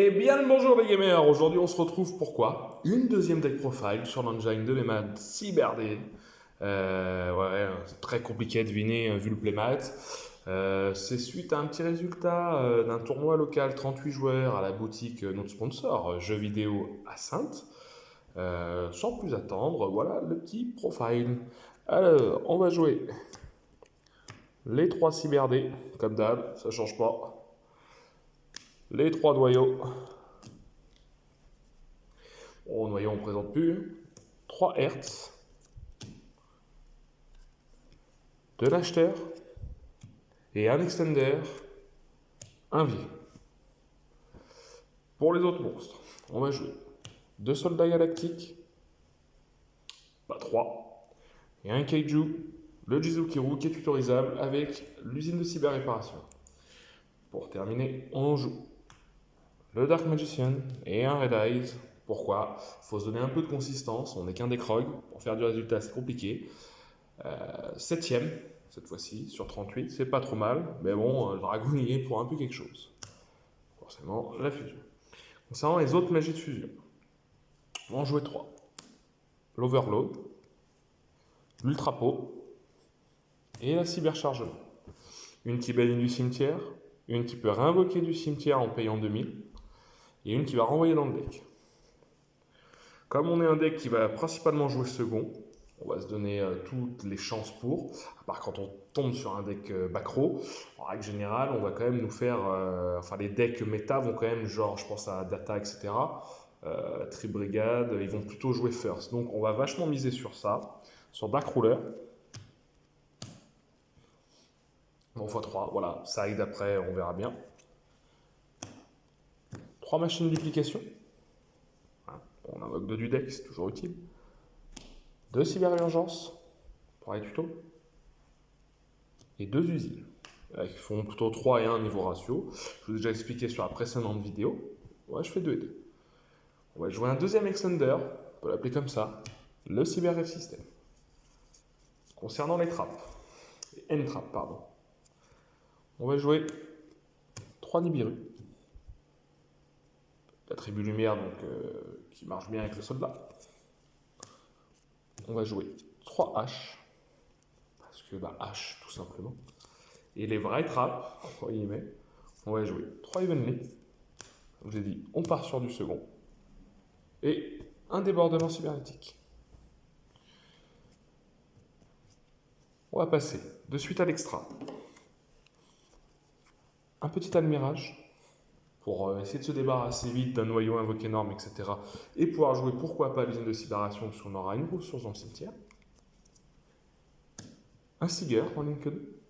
Et bien le bonjour les gamers, aujourd'hui on se retrouve pour quoi? Une deuxième deck profile sur l'engine de l'EMAD CyberD. Ouais, c'est très compliqué à deviner vu le playmat. C'est suite à un petit résultat d'un tournoi local 38 joueurs à la boutique notre sponsor, jeux vidéo à Sainte. Sans plus attendre, voilà le petit profile. Alors, on va jouer les 3 CyberD, comme d'hab, ça change pas. Les 3 noyaux. Au noyau, on ne présente plus. 3 Hertz, de l'acheteur et un extender, un V. Pour les autres monstres, on va jouer 2 soldats galactiques, pas 3, et un kaiju, le Jizukiru qui est tutorisable avec l'usine de cyber-réparation. Pour terminer, on joue le Dark Magician et un Red Eyes. Pourquoi? Il faut se donner un peu de consistance, on n'est qu'un décrogue, pour faire du résultat c'est compliqué. 7ème cette fois-ci sur 38, c'est pas trop mal, mais bon, le dragon y est pour un peu quelque chose. Forcément, la fusion. Concernant les autres magies de fusion, on va en jouer 3. L'Overload, l'Ultra Pot et la Cyberchargement. Une qui baigne du cimetière, une qui peut réinvoquer du cimetière en payant 2000, et une qui va renvoyer dans le deck. Comme on est un deck qui va principalement jouer second, on va se donner toutes les chances pour. À part quand on tombe sur un deck backrow, en règle générale, on va quand même nous faire. Enfin, les decks méta vont quand même, genre, je pense à Data, etc. Tri-Brigade, ils vont plutôt jouer first. Donc, on va vachement miser sur ça, sur Backruler. Bon, x3, voilà, side après, on verra bien. 3 machines de duplication. On invoque 2 du deck, c'est toujours utile. 2 cyber-urgences, pour les tutos. Et 2 usines, qui font plutôt 3 et 1 niveau ratio. Je vous ai déjà expliqué sur la précédente vidéo. Ouais, je fais 2 et 2. On va jouer un deuxième extender, on peut l'appeler comme ça, le Cyber F System. Concernant les trappes, les N-trappes, pardon. On va jouer 3 Nibiru. La tribu lumière, donc, qui marche bien avec le soldat. On va jouer 3 H, parce que bah, H, tout simplement. Et les vraies trappes, entre guillemets, on va jouer 3 Evenly. Comme j'ai dit, on part sur du second. Et un débordement cybernétique. On va passer de suite à l'extra. Un petit admirage pour essayer de se débarrasser vite d'un noyau invoqué énorme, etc. Et pouvoir jouer, pourquoi pas, l'usine de cyberation, parce qu'on aura une ressource dans le cimetière. Un Seeger en ligne que 2.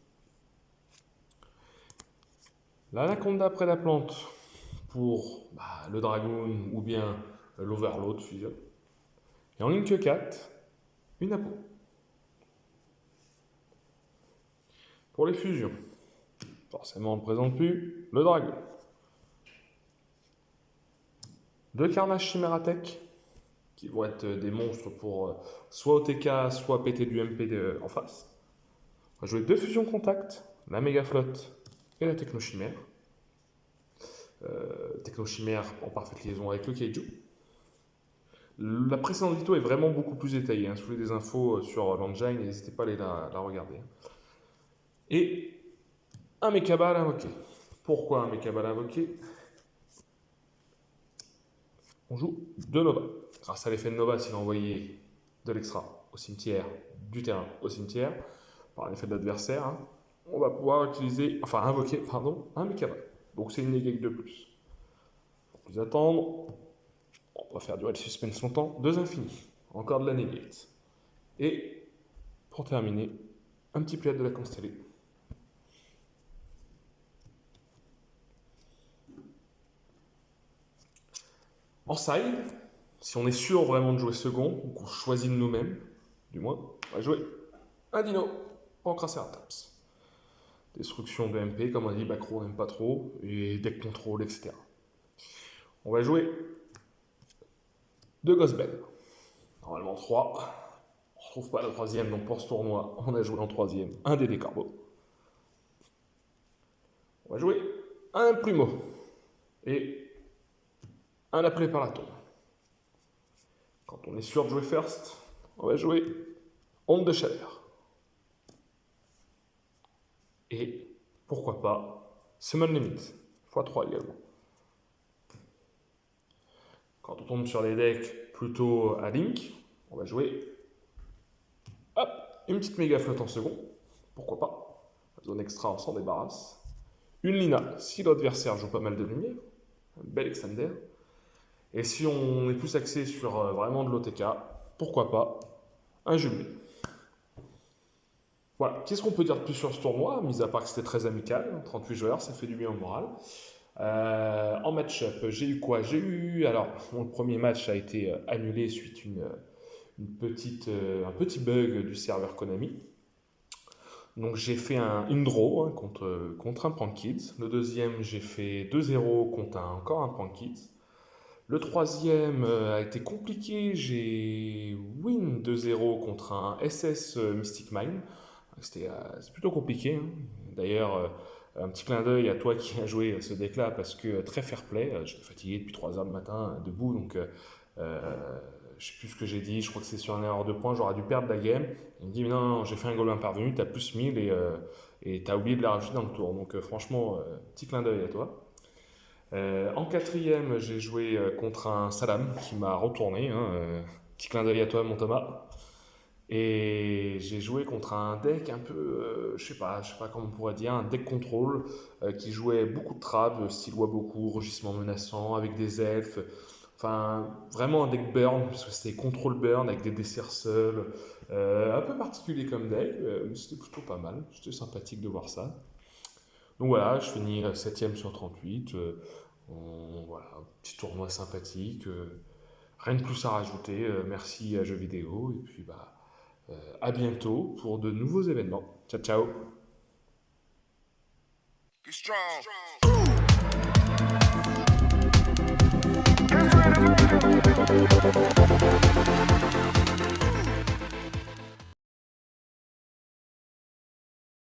L'Anaconda après la plante pour le Dragoon ou bien l'Overload fusion. Et en ligne que 4, une Apo. Pour les fusions, forcément on ne présente plus le Dragon. 2 Carnage Chimératech, qui vont être des monstres pour soit OTK, soit péter du MP en face. On va jouer 2 fusions contact, la méga flotte et la technochimère. Technochimère en parfaite liaison avec le Kaiju. La précédente vidéo est vraiment beaucoup plus détaillée. Si vous voulez des infos sur l'engine, n'hésitez pas à aller la regarder. Et un Mekabal invoqué. Pourquoi un Mekabal invoqué? On joue 2 Nova. Grâce à l'effet de Nova, s'il a envoyé de l'extra au cimetière, du terrain au cimetière, par l'effet de l'adversaire, on va pouvoir utiliser, enfin invoquer, pardon, un Mekabal. Donc c'est une négative de plus. Sans plus attendre, on va faire durer le suspense longtemps. 2 infinis, encore de la negate. Et pour terminer, un petit pléiade de la constellée. En side, si on est sûr vraiment de jouer second, ou qu'on choisit de nous-mêmes, du moins, on va jouer un dino, Pancraceratops. Destruction de MP, comme on a dit, backrow n'aime pas trop, et deck control, etc. On va jouer 2 Ghostbell. Normalement 3. On ne retrouve pas le 3ème, donc pour ce tournoi, on a joué en 3ème un DD Corbeau. On va jouer un Plumeau. Et un appelé par la tombe. Quand on est sûr de jouer first, on va jouer onde de chaleur. Et pourquoi pas summon limit, x3 également. Quand on tombe sur les decks plutôt à link, on va jouer hop, une petite méga flotte en second, pourquoi pas. Zone extra, on s'en débarrasse. Une Lina, si l'adversaire joue pas mal de lumière, un bel extender. Et si on est plus axé sur vraiment de l'OTK, pourquoi pas un jumelé. Voilà, qu'est-ce qu'on peut dire de plus sur ce tournoi, mis à part que c'était très amical, 38 joueurs, ça fait du bien au moral. En match-up, j'ai eu quoi? Alors, mon premier match a été annulé suite à un petit bug du serveur Konami. Donc j'ai fait une draw contre un Prank Kids. Le deuxième, j'ai fait 2-0 contre encore un Prank Kids. Le troisième a été compliqué, j'ai win 2-0 contre un SS Mystic Mine. C'est plutôt compliqué, hein. D'ailleurs, un petit clin d'œil à toi qui as joué ce deck-là, parce que très fair play, j'étais fatigué depuis 3 heures du matin, debout, donc je sais plus ce que j'ai dit, je crois que c'est sur une erreur de points, j'aurais dû perdre la game. Il me dit, non, j'ai fait un goal parvenu, t'as plus 1000 et t'as oublié de la rajouter dans le tour. Donc franchement, petit clin d'œil à toi. En quatrième, j'ai joué contre un Salam qui m'a retourné, hein, petit clin d'œil à toi, mon Thomas. Et j'ai joué contre un deck un peu, je sais pas comment on pourrait dire, un deck contrôle qui jouait beaucoup de traps, style beaucoup, rugissement menaçant, avec des elfes. Enfin, vraiment un deck burn, parce que c'était contrôle burn avec des desserts seuls. Un peu particulier comme deck, mais c'était plutôt pas mal. C'était sympathique de voir ça. Donc voilà, je finis 7ème sur 38. Voilà, un petit tournoi sympathique. Rien de plus à rajouter. Merci à Jeux Vidéo. Et puis, à bientôt pour de nouveaux événements. Ciao, ciao. Be strong.